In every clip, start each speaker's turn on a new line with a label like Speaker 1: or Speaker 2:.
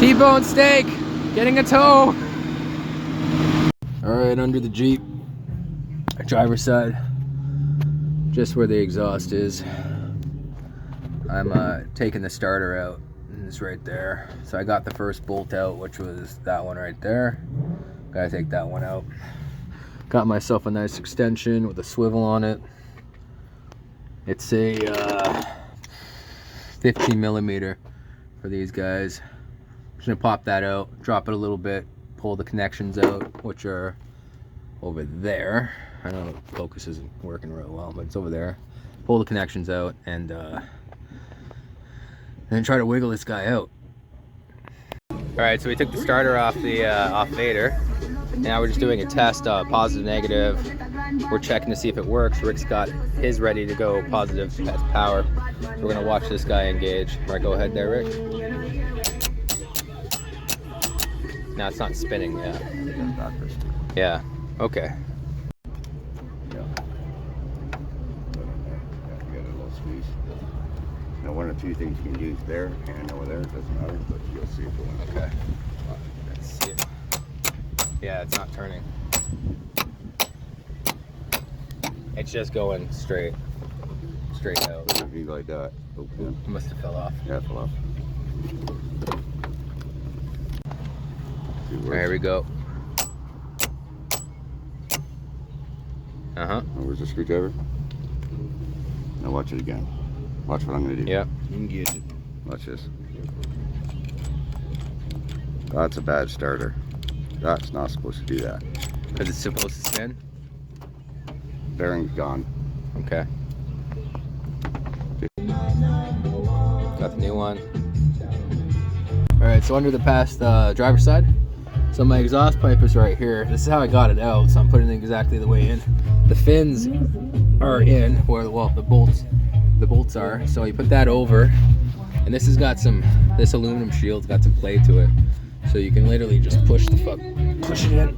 Speaker 1: T-bone steak, getting a tow. All right, under the Jeep, driver's side, just where the exhaust is. I'm taking the starter out, and it's right there. So I got the first bolt out, which was that one right there. Gotta take that one out. Got myself a nice extension with a swivel on it. It's a 15 millimeter for these guys. Just gonna pop that out, drop it a little bit, pull the connections out, which are over there. I know the focus isn't working real well, but it's over there. Pull the connections out and then try to wiggle this guy out. All right, so we took the starter off the off Vader. Now we're just doing a test, positive, negative. We're checking to see if it works. Rick's got his ready to go, positive, that's power. So we're gonna watch this guy engage. All right, go ahead there, Rick. Now it's not spinning, yeah. Yeah, okay.
Speaker 2: Now, one or two things you can use there and over there, it doesn't matter, but you'll see it going.
Speaker 1: Okay. Let's see it. Yeah, it's not turning. It's just going straight out.
Speaker 2: It'd be like that. Oh, yeah.
Speaker 1: It must have fell off.
Speaker 2: Yeah, it fell off.
Speaker 1: There we go.
Speaker 2: Now, where's the screwdriver? Now watch it again. Watch what I'm going to do.
Speaker 1: Yeah.
Speaker 2: Engage it. Watch this. That's a bad starter. That's not supposed to do that.
Speaker 1: Because it's supposed to spin?
Speaker 2: Bearing's gone.
Speaker 1: Okay. Got the new one. Alright, so under the past driver's side. So my exhaust pipe is right here. This is how I got it out, so I'm putting it exactly the way in. The fins are in where the bolts are. So you put that over, and this has got this aluminum shield's got some play to it. So you can literally just push it in.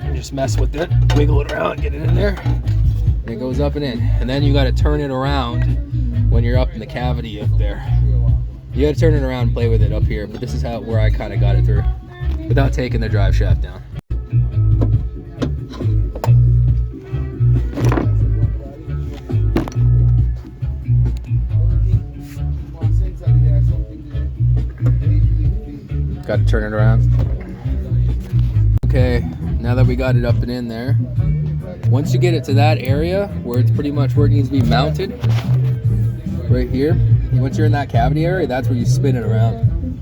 Speaker 1: And just mess with it, wiggle it around, get it in there. And it goes up and in. And then you gotta turn it around when you're up in the cavity up there. You gotta turn it around and play with it up here, but this is where I kinda got it through without taking the drive shaft down. Got to turn it around. Okay, now that we got it up and in there, once you get it to that area where it's pretty much where it needs to be mounted, right here, once you're in that cavity area, that's where you spin it around.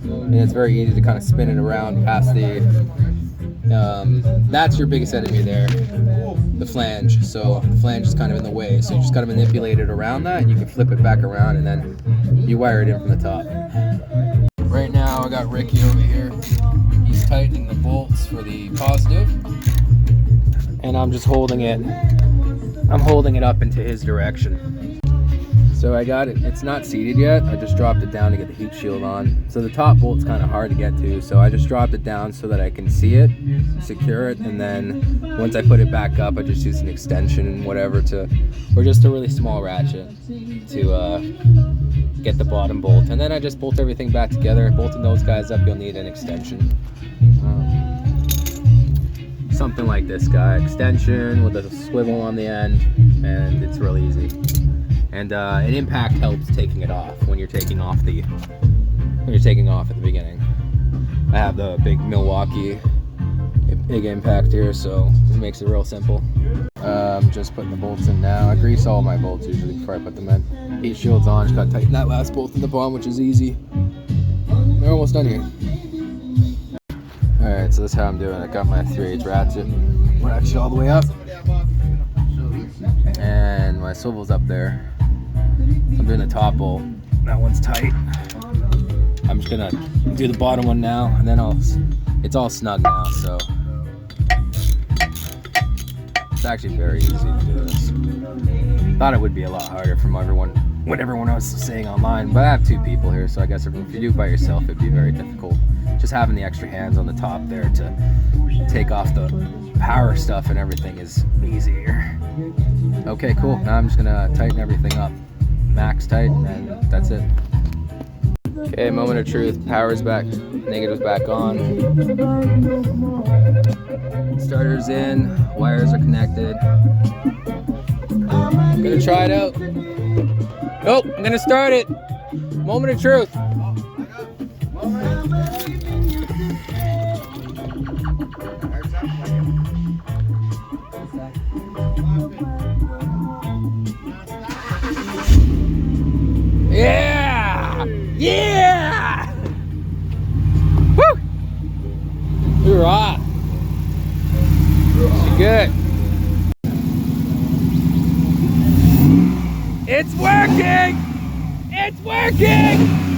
Speaker 1: And it's very easy to kind of spin it around past the, that's your biggest enemy there, the flange. So the flange is kind of in the way, so you just got to manipulate it around that, and you can flip it back around, and then you wire it in from the top. Right now I got Ricky over here. He's tightening the bolts for the positive, and I'm just holding it. I'm holding it up into his direction. So I got it. It's not seated yet. I just dropped it down to get the heat shield on. So the top bolt's kind of hard to get to. So I just dropped it down so that I can see it, secure it, and then once I put it back up, I just use an extension and whatever or just a really small ratchet to get the bottom bolt, and then I just bolt everything back together. Bolting those guys up, you'll need an extension, something like this guy, extension with a swivel on the end, and it's real easy. And an impact helps taking it off when you're taking off at the beginning. I have the big Milwaukee big impact here, so it makes it real simple. Just putting the bolts in now. I grease all my bolts usually before I put them in. Heat shield's on, just gotta tighten that last bolt in the bottom, which is easy. We're almost done here. Alright, so this is how I'm doing it. I got my 3/8 ratchet all the way up. And my swivel's up there. I'm doing the top bolt. That one's tight. I'm just gonna do the bottom one now, and then it's all snug now, so it's actually very easy to do this. Thought it would be a lot harder from what everyone else was saying online, but I have two people here, so I guess if you do it by yourself, it'd be very difficult. Just having the extra hands on the top there to take off the power stuff and everything is easier. Okay, cool. Now I'm just gonna tighten everything up. Max tight, and that's it. Okay, moment of truth. Power's back. Negative's back on. Starter's in. Wires are connected. Gonna try it out. Nope, I'm gonna start it. Moment of truth. Yeah! Yeah! Woo! Hoorah! She good. It's working! It's working!